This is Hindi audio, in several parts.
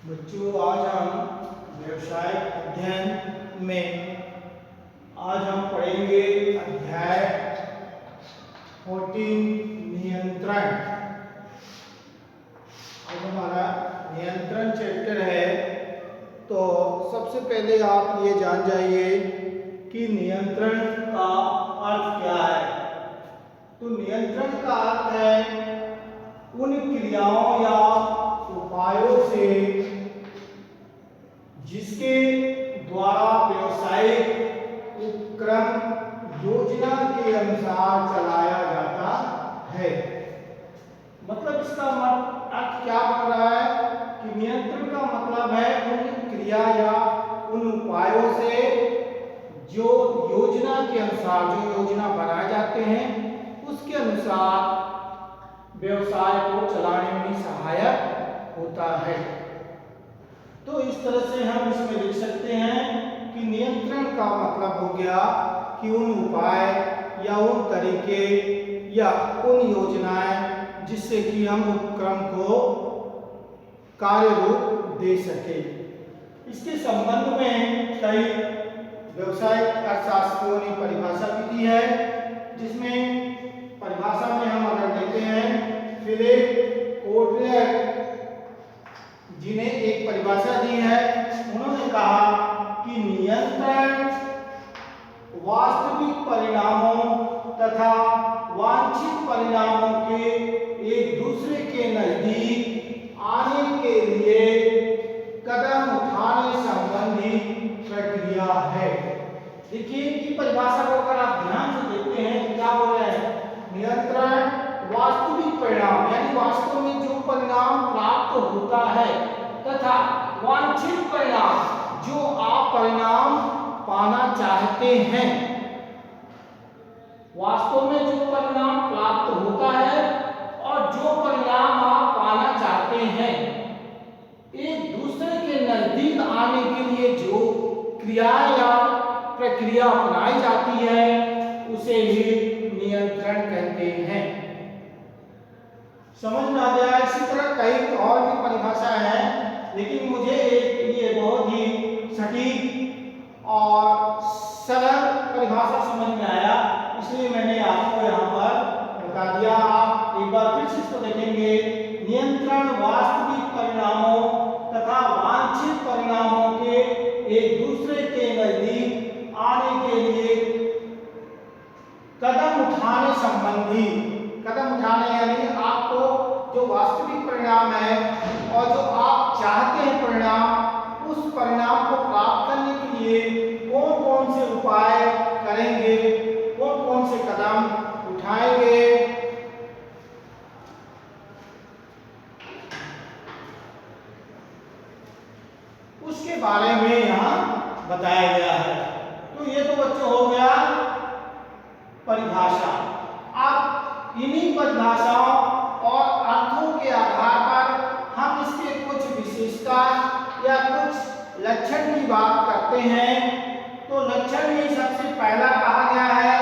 बच्चों, आज हम व्यवसायिक अध्ययन में आज हम पढ़ेंगे अध्याय 14 नियंत्रण। आज हमारा नियंत्रण चैप्टर है। तो सबसे पहले आप ये जान जाइए कि नियंत्रण का अर्थ क्या है। तो नियंत्रण का अर्थ है उन क्रियाओं या उपायों से जिसके द्वारा व्यवसायिक उपक्रम योजना के अनुसार चलाया जाता है। मतलब इसका अर्थ क्या बन रहा है कि नियंत्रण का मतलब है उन क्रिया या उन उपायों से जो योजना के अनुसार जो योजना बनाए जाते हैं उसके अनुसार व्यवसाय को चलाने में सहायक होता है। तो इस तरह से हम इसमें लिख सकते हैं कि नियंत्रण का मतलब हो गया कि उन उपाय या उन तरीके या उन योजनाएं जिससे कि हम उपक्रम को कार्य रूप दे सके। इसके संबंध में कई व्यवसायिक अर्थशास्त्रियों ने परिभाषा भी दी है, जिसमें परिभाषा में हम अगर देखते हैं फिलिप कोटलर जिन्हें एक परिभाषा दी है, उन्होंने कहा कि नियंत्रण वास्तविक परिणामों तथा वांछित परिणामों के एक दूसरे के नजदीक आने के लिए कदम उठाने संबंधी प्रक्रिया है। देखिए इनकी परिभाषा को अगर आप ध्यान से देखते हैं तो क्या बोल रहे हैं, नियंत्रण वास्तविक परिणाम यानी वास्तव में जो परिणाम प्राप्त होता है तथा वांछित परिणाम जो आप परिणाम पाना चाहते हैं, वास्तव में जो परिणाम प्राप्त होता है और जो परिणाम आप पाना चाहते हैं, एक दूसरे के नजदीक आने के लिए जो क्रिया या प्रक्रिया अपनाई जाती है उसे ही नियंत्रण कहते हैं। समझ में आ गया। इसी तरह कई और भी परिभाषा है, लेकिन मुझे ये बहुत ही सटीक और सरल परिभाषा समझ में आया, इसलिए मैंने आपको यहाँ पर बता दिया। आप एक बार फिर से इसको देखेंगे। नियंत्रण वास्तविक परिणामों तथा वांछित परिणामों के एक दूसरे के नजदीक आने के लिए कदम उठाने संबंधी, कदम उठाने यानी आपको जो वास्तविक परिणाम है और जो आप चाहते हैं परिणाम, उस परिणाम को प्राप्त करने के लिए कौन कौन से उपाय करेंगे, कौन कौन से कदम उठाएंगे, उसके बारे में यहाँ बताया गया है। तो ये तो बच्चों हो गया परिभाषा। अब इन्हीं परिभाषाओं और अर्थों के आधार पर हम इसके कुछ विशेषता या कुछ लक्षण की बात करते हैं। तो लक्षण में सबसे पहला कहा गया है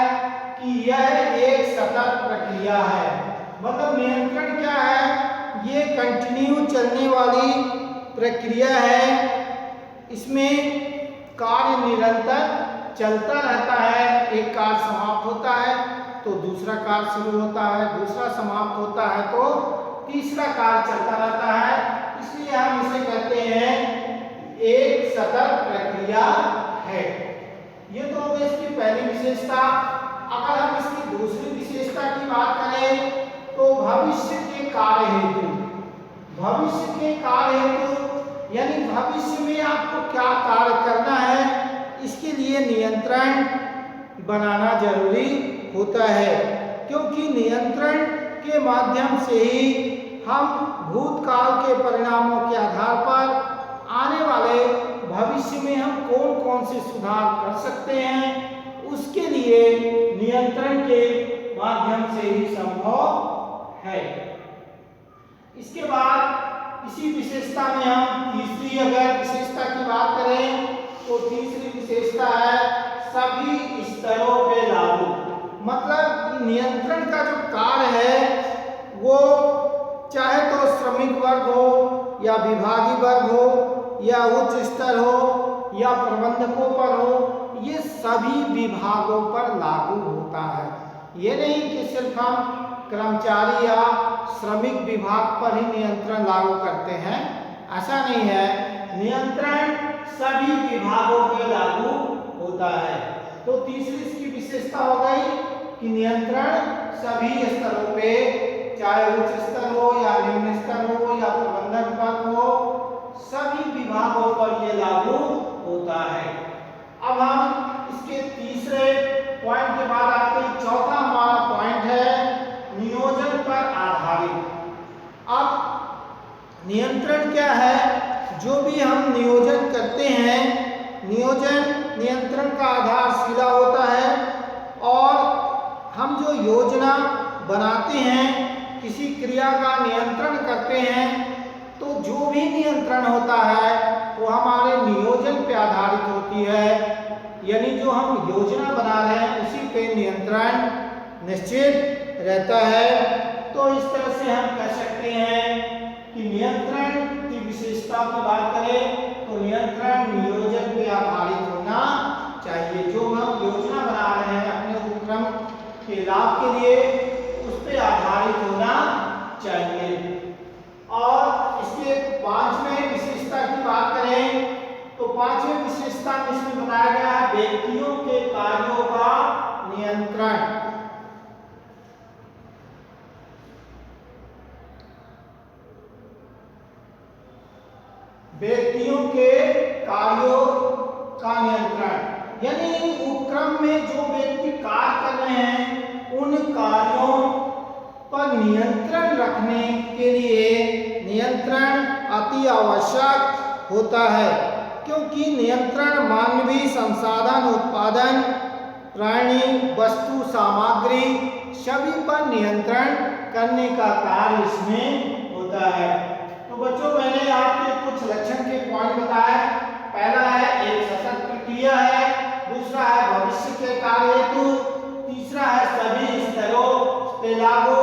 कि यह एक सतत प्रक्रिया है। मतलब नियंत्रण क्या है, ये कंटिन्यू चलने वाली प्रक्रिया है। इसमें कार्य निरंतर चलता रहता है। एक कार्य समाप्त होता है तो दूसरा कार्य शुरू होता है, दूसरा समाप्त होता है तो तीसरा कार्य चलता रहता है। इसलिए हम इसे कहते हैं एक सतत प्रक्रिया है। ये तो हो गई इसकी पहली विशेषता। अगर हम इसकी दूसरी विशेषता की बात करें तो भविष्य के कार्य हेतु, भविष्य के कार्य हेतु यानी भविष्य में आपको क्या कार्य करना है, इसके लिए नियंत्रण बनाना जरूरी होता है। क्योंकि नियंत्रण के माध्यम से ही हम भूतकाल के परिणामों के आधार पर आने वाले भविष्य में हम कौन कौन से सुधार कर सकते हैं, उसके लिए नियंत्रण के माध्यम से ही संभव है। इसके बाद इसी विशेषता में हम तीसरी अगर विशेषता की बात करें तो तीसरी विशेषता है सभी स्तरों पे लागू। मतलब नियंत्रण का जो कार्य है वो चाहे तो श्रमिक वर्ग हो या विभागीय वर्ग हो या उच्च स्तर हो या प्रबंधकों पर हो, ये सभी विभागों पर लागू होता है। ये नहीं कि सिर्फ हम कर्मचारी या श्रमिक विभाग पर ही नियंत्रण लागू करते हैं, ऐसा नहीं है। नियंत्रण सभी विभागों पे लागू होता है। तो तीसरी इसकी विशेषता हो गई कि नियंत्रण सभी स्तरों पे, चाहे उच्च स्तर हो या निम्न स्तर हो या प्रबंधक पद हो, सभी विभागों पर ये लागू होता है। अब हम इसके तीसरे पॉइंट के बाद आते हैं। चौथा हमारा पॉइंट है नियोजन पर आधारित। अब नियंत्रण क्या है? जो भी हम नियोजन करते हैं, नियंत्रण का आधार शिला होता है, और हम जो योजना बनाते हैं, किसी क्रिया का नियंत्रण करते हैं, तो जो भी नियंत्रण होता है वो हमारे नियोजन पे आधारित होती है। यानी जो हम योजना बना रहे हैं उसी पे नियंत्रण निश्चित रहता है। तो इस तरह से हम कह सकते हैं कि नियंत्रण की विशेषता की बात करें तो नियंत्रण नियोजन पे आधारित होना चाहिए। जो हम योजना बना रहे हैं अपने उपक्रम के लाभ के लिए, उस पे आधारित होना चाहिए। और इसके पांचवें विशेषता की बात करें तो पांचवें विशेषता में इसमें बताया गया है व्यक्तियों के कार्यों का नियंत्रण। व्यक्तियों के कार्यों का नियंत्रण, यानी उपक्रम में जो व्यक्ति कार्य कर रहे हैं उन कार्यों पर नियंत्रण रखने के लिए नियंत्रण अति आवश्यक होता है, क्योंकि नियंत्रण मानवीय संसाधन उत्पादन, प्राणी, वस्तु, सामग्री सभी पर नियंत्रण करने का कार्य इसमें होता है। तो बच्चों, मैंने आपके कुछ लक्षण के पॉइंट बताए। पहला है एक सशक्त प्रक्रिया है, दूसरा है भविष्य के कार्य हेतु, तीसरा है सभी स्तरों पे लागू,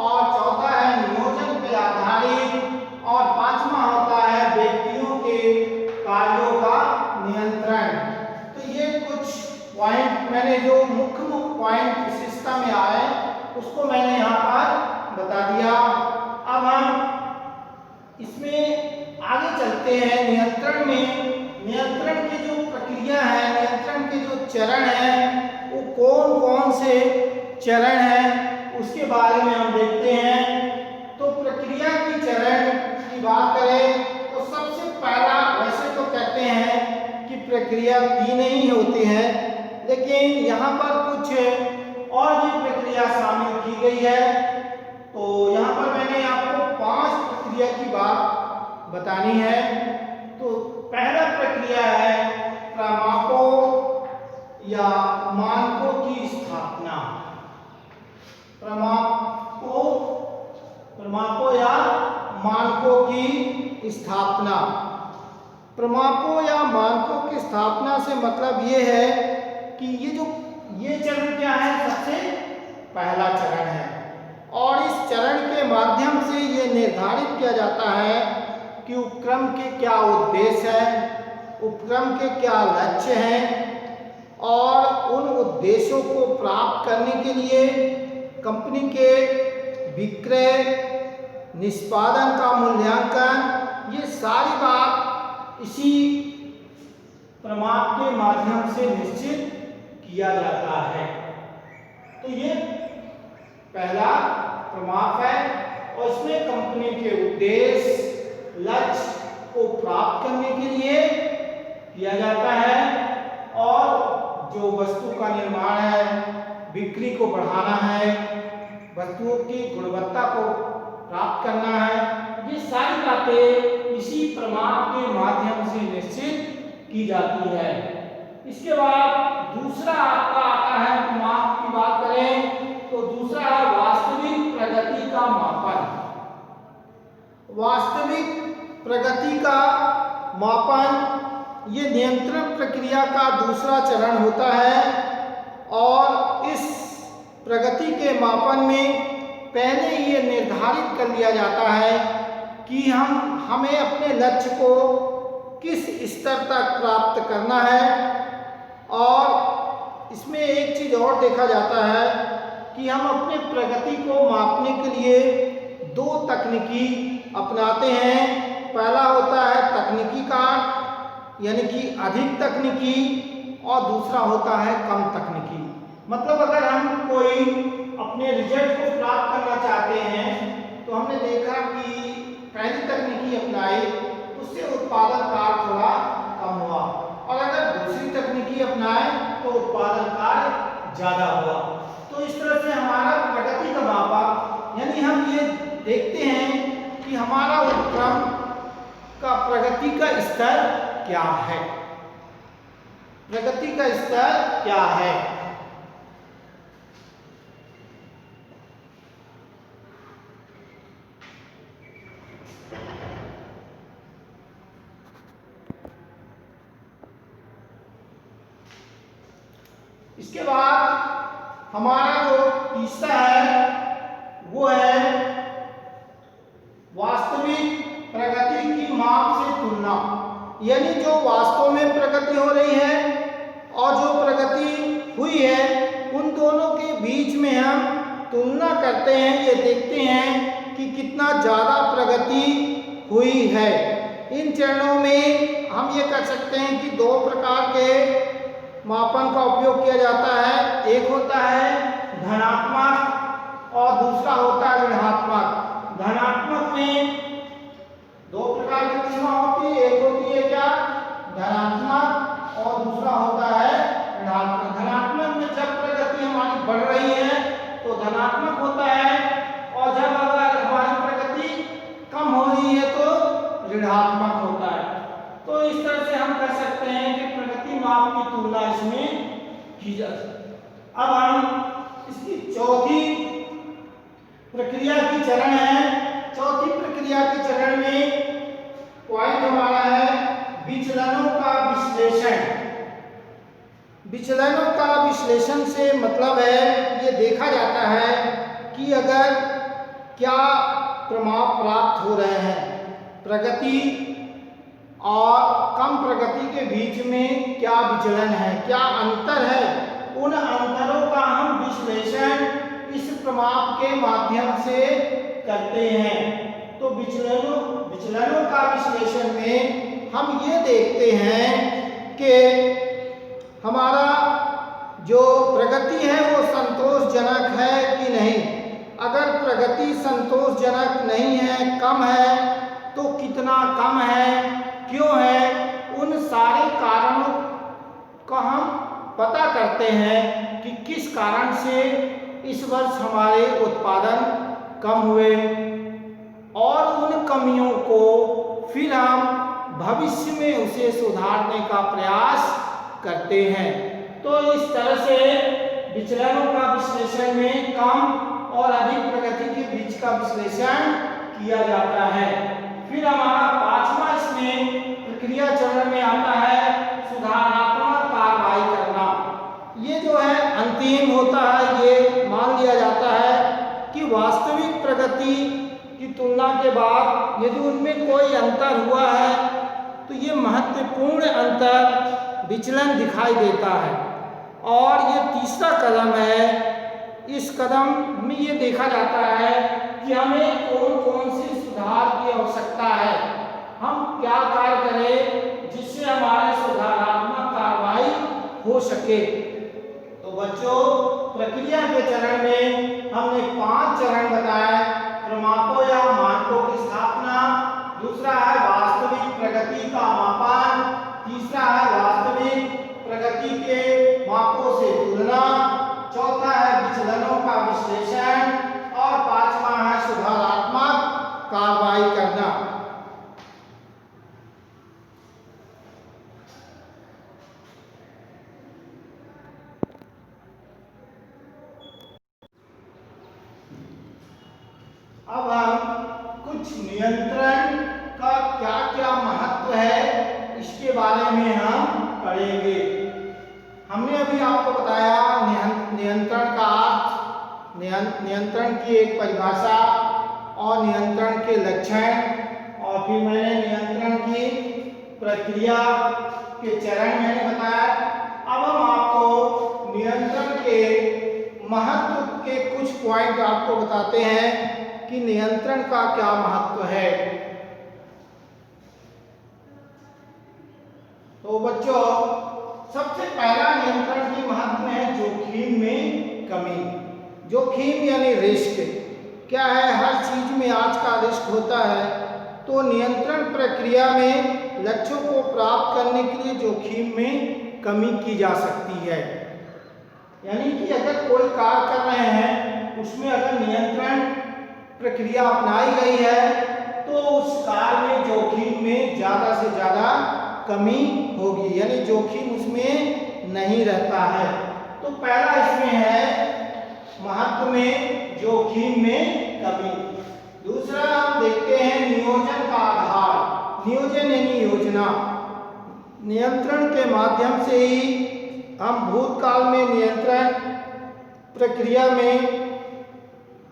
और चौथा है नियोजन पे आधारित, और पांचवा होता है व्यक्तियों के कार्यों का नियंत्रण। तो ये कुछ पॉइंट मैंने जो मुख्य पॉइंट विशेषता में आए उसको मैंने यहाँ पर बता दिया। अब हम इसमें आगे चलते हैं। नियंत्रण में नियंत्रण की जो प्रक्रिया है, नियंत्रण के जो चरण हैं, वो कौन कौन से चरण हैं उसके बारे में हम देखते हैं। तो प्रक्रिया की चरण की बात करें तो सबसे पहला, वैसे तो कहते हैं कि प्रक्रिया 3 ही होती है, लेकिन यहाँ पर कुछ और भी प्रक्रिया शामिल की गई है। तो यहाँ पर मैंने आपको 5 प्रक्रिया की बात बतानी है। तो पहला प्रक्रिया है प्रमापों या मानकों की स्थापना। प्रमापों या मानकों की स्थापना। प्रमापों या मानकों की स्थापना से मतलब ये है कि ये चरण क्या है? सबसे पहला चरण है, और इस चरण के माध्यम से ये निर्धारित किया जाता है कि उपक्रम के क्या उद्देश्य हैं, उपक्रम के क्या लक्ष्य हैं, और उन उद्देश्यों को प्राप्त करने के लिए कंपनी के विक्रय, निष्पादन का मूल्यांकन, ये सारी बात इसी प्रमाप के माध्यम से निश्चित किया जाता है। तो ये पहला प्रमाप है, और इसमें कंपनी के उद्देश्य, लक्ष्य को प्राप्त करने के लिए किया जाता है, और जो वस्तु का निर्माण है, बिक्री को बढ़ाना है, वस्तुओं की गुणवत्ता को प्राप्त करना है, ये सारी बातें इसी प्रमाप के माध्यम से निश्चित की जाती है। इसके बाद दूसरा आपका आता है, प्रमाप की बात करें तो दूसरा है वास्तविक प्रगति का मापन। वास्तविक प्रगति का मापन ये नियंत्रण प्रक्रिया का दूसरा चरण होता है, और इस प्रगति के मापन में पहले ये निर्धारित कर लिया जाता है कि हमें अपने लक्ष्य को किस स्तर तक प्राप्त करना है। और इसमें एक चीज़ और देखा जाता है कि हम अपने प्रगति को मापने के लिए दो तकनीकी अपनाते हैं। पहला होता है तकनीकी का यानी कि अधिक तकनीकी, और दूसरा होता है कम तकनीकी। मतलब अगर हम कोई अपने रिजल्ट को प्राप्त करना चाहते हैं तो हमने देखा कि पहली तकनीकी अपनाई, उससे उत्पादन कार्य थोड़ा कम हुआ, और अगर दूसरी तकनीकी अपनाए तो उत्पादन कार्य ज़्यादा हुआ। तो इस तरह से हमारा प्रगति का मापा, यानी हम ये देखते हैं कि हमारा उपक्रम का प्रगति का स्तर क्या है, प्रगति का स्तर क्या है। इसके बाद हमारा जो तीसरा है वो है वास्तविक प्रगति की माप से तुलना, यानी जो वास्तव में प्रगति हो रही है और जो प्रगति हुई है उन दोनों के बीच में हम तुलना करते हैं, ये देखते हैं कि कितना ज़्यादा प्रगति हुई है। इन चरणों में हम ये कर सकते हैं कि दो प्रकार के मापन का उपयोग किया जाता है। एक होता है धनात्मक और दूसरा होता है ऋणात्मक। धनात्मक में दो प्रकार की सीमा होती है, एक होती है क्या, धनात्मक, और दूसरा होता है ऋणात्मक। धनात्मक में जब प्रगति हमारी बढ़ रही है तो धनात्मक होता है, और जब अगर हमारी प्रगति कम हो रही है तो ऋणात्मक होता है। तो इस तरह से हम कर सकते हैं कि प्रगति माप की तुलना इसमें की जा सकती है। अब हम इसकी चौथी प्रक्रिया की चरण है। चौथी प्रक्रिया के चरण में पॉइंट हमारा है विचलनों का विश्लेषण। विचलनों का विश्लेषण से मतलब है, ये देखा जाता है कि अगर क्या प्रमाण प्राप्त हो रहे हैं, प्रगति और कम प्रगति के बीच में क्या विचलन है, क्या अंतर है, उन अंतरों का हम विश्लेषण इस प्रमाप के माध्यम से करते हैं। तो विचलनों का विश्लेषण में हम ये देखते हैं कि हमारा जो प्रगति है वो संतोषजनक है कि नहीं। अगर प्रगति संतोषजनक नहीं है, कम है, तो कितना कम है, क्यों है, उन सारे कारणों का हम पता करते हैं कि किस कारण से इस वर्ष हमारे उत्पादन कम हुए, और उन कमियों को फिर हम भविष्य में उसे सुधारने का प्रयास करते हैं। तो इस तरह से विचलनों का विश्लेषण में कम और अधिक प्रगति के बीच का विश्लेषण किया जाता है। फिर हमारा पांचवा इसमें प्रक्रिया चरण में आता है सुधारात्मक कार्रवाई करना। ये जो है अंतिम होता है। ये मान लिया जाता है कि वास्तविक प्रगति की तुलना के बाद यदि उनमें कोई अंतर हुआ है तो ये महत्वपूर्ण अंतर विचलन दिखाई देता है। और ये तीसरा कदम है। इस कदम में ये देखा जाता है कि हमें कौन कौन से सुधार की आवश्यकता है, हम क्या कार्य करें जिससे हमारे सुधारात्मक कार्रवाई हो सके। तो बच्चों, प्रक्रिया के चरण में हमने 5 चरण बताए। प्रमापों या मानकों की स्थापना, दूसरा है वास्तविक प्रगति का मापन, तीसरा है वास्तविक प्रगति के मापों से तुलना, चौथा है विचलनों का विश्लेषण, और पांचवा है सुधारात्मक कार्रवाई करना। अब हम कुछ नियंत्रण का क्या क्या महत्व है इसके बारे में हम पढ़ेंगे। हमने अभी आपको बताया नियंत्रण का अर्थ, नियंत्रण की एक परिभाषा और नियंत्रण के लक्षण, और फिर मैंने नियंत्रण की प्रक्रिया के चरण मैंने बताया। अब हम आपको नियंत्रण के महत्व के कुछ पॉइंट आपको बताते हैं कि नियंत्रण का क्या महत्व है। तो बच्चों, सबसे पहला नियंत्रण की महत्व है जोखिम में कमी। जोखिम यानी रिस्क क्या है, हर चीज में आज का रिस्क होता है। तो नियंत्रण प्रक्रिया में लक्ष्यों को प्राप्त करने के लिए जोखिम में कमी की जा सकती है। यानी कि अगर कोई कार्य कर रहे हैं उसमें अगर नियंत्रण प्रक्रिया अपनाई गई है तो उस कार्य में जोखिम में ज्यादा से ज्यादा कमी होगी, यानी जोखिम उसमें नहीं रहता है। तो पहला इसमें है महत्व में जोखिम में कमी। दूसरा हम देखते हैं नियोजन का आधार। नियोजन यानी योजना। नियंत्रण के माध्यम से ही हम भूतकाल में नियंत्रण प्रक्रिया में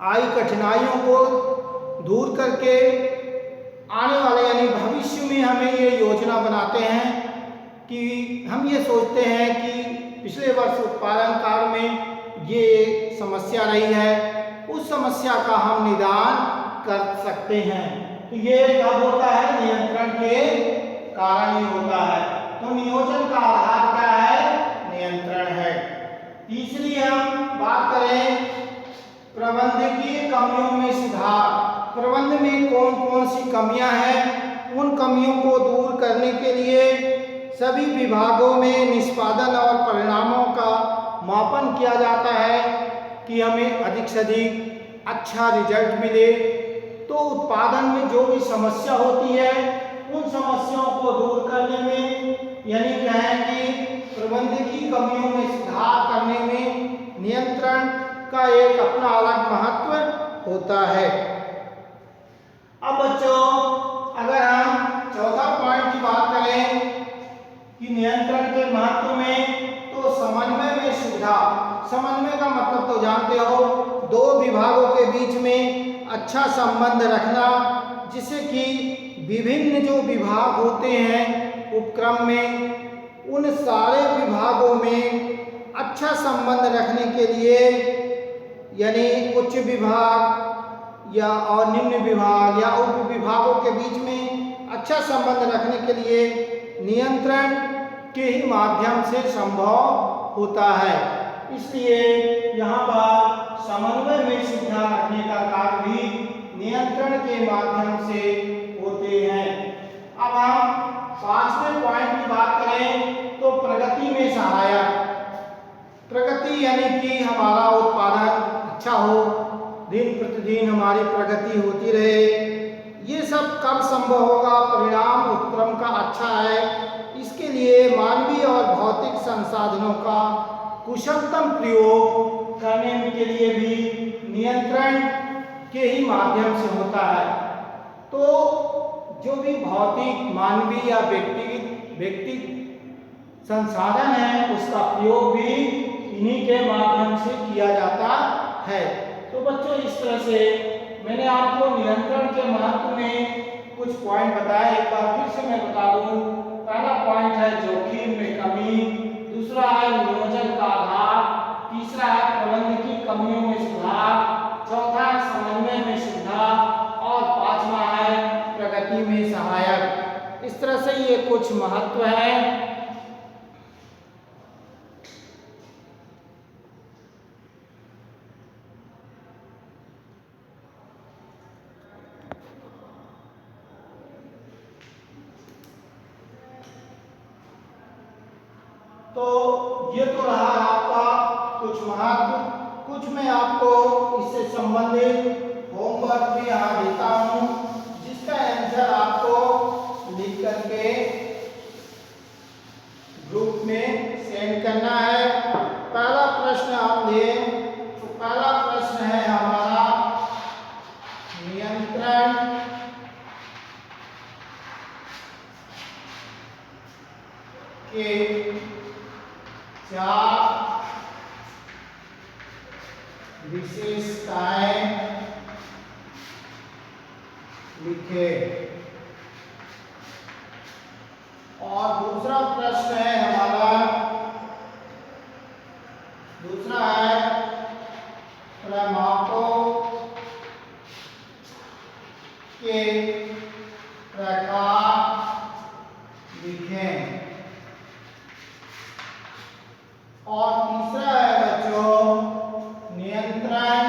आई कठिनाइयों को दूर करके आने वाले यानी भविष्य में हमें ये योजना बनाते हैं कि हम ये सोचते हैं कि पिछले वर्ष उत्पादन काल में ये समस्या रही है, उस समस्या का हम निदान कर सकते हैं। तो ये कब होता है, नियंत्रण के कारण ही होता है। तो नियोजन का आधार क्या है, नियंत्रण है। तीसरी हम बात करें प्रबंधकीय कमियों में सुधार। प्रबंध में कौन कौन सी कमियां हैं, उन कमियों को दूर करने के लिए सभी विभागों में निष्पादन और परिणामों का मापन किया जाता है कि हमें अधिक से अधिक अच्छा रिजल्ट मिले। तो उत्पादन में जो भी समस्या होती है उन समस्याओं को दूर करने में, यानी कहें कि प्रबंधकीय कमियों में सुधार करने में नियंत्रण का एक अपना अलग महत्व होता है। अब बच्चों, अगर हम चौथा पॉइंट की बात करें कि नियंत्रण के महत्व में, तो समन्वय में सुविधा। समन्वय का मतलब तो जानते हो, दो विभागों के बीच में अच्छा संबंध रखना, जिससे कि विभिन्न जो विभाग होते हैं उपक्रम में, उन सारे विभागों में अच्छा संबंध रखने के लिए, यानी उच्च विभाग या और निम्न विभाग या उप विभागों के बीच में अच्छा संबंध रखने के लिए नियंत्रण के ही माध्यम से संभव होता है। इसलिए यहाँ पर समन्वय में सुविधा रखने का कार्य भी नियंत्रण के माध्यम से होते हैं। अब हम पांचवें पॉइंट की बात करें तो प्रगति में सहायक। प्रगति यानी कि हमारा उत्पादन अच्छा हो, दिन प्रतिदिन हमारी प्रगति होती रहे। ये सब कब संभव होगा, परिणाम उपक्रम का अच्छा है, इसके लिए मानवीय और भौतिक संसाधनों का कुशलतम प्रयोग करने के लिए भी नियंत्रण के ही माध्यम से होता है। तो जो भी भौतिक, मानवीय या व्यक्ति संसाधन है उसका प्रयोग भी इन्हीं के माध्यम से किया जाता है। तो बच्चों, इस तरह से मैंने आपको नियंत्रण के महत्व में कुछ पॉइंट बताए। एक बार फिर से मैं बता दूं, पहला पॉइंट है जोखिम में कमी, दूसरा है नियोजन का आधार, तीसरा है प्रबंधकीय कमियों में सुधार, चौथा है समन्वय में सुधार और पांचवा है प्रगति में सहायक। इस तरह से ये कुछ महत्व है। तो ये तो रहा आपका कुछ महत्व। कुछ मैं आपको इससे संबंधित होमवर्क भी यहाँ देता हूँ, जिसका आंसर आपको लिख करके ग्रुप में सेंड करना है। पहला प्रश्न हम दें तो पहला प्रश्न है हमारा, नियंत्रण के चार विशेषताएं लिखे। दूसरा प्रश्न है हमारा, दूसरा है क्रमांकों के प्रकार लिखें। और तीसरा है बच्चों नियंत्रण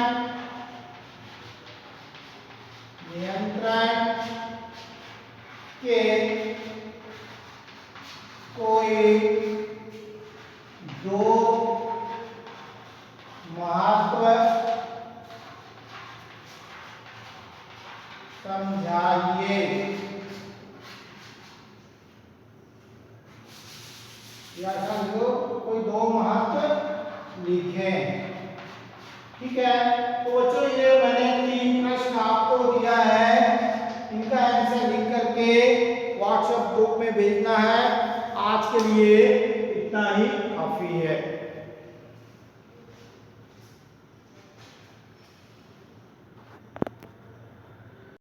के कोई दो महत्व समझाइए। या समझो कोई दो महत्व लिखें। ठीक है, तो बच्चों ये मैंने 3 प्रश्न आपको दिया है, इनका आंसर लिख करके व्हाट्सएप ग्रुप में भेजना है। आज के लिए इतना ही।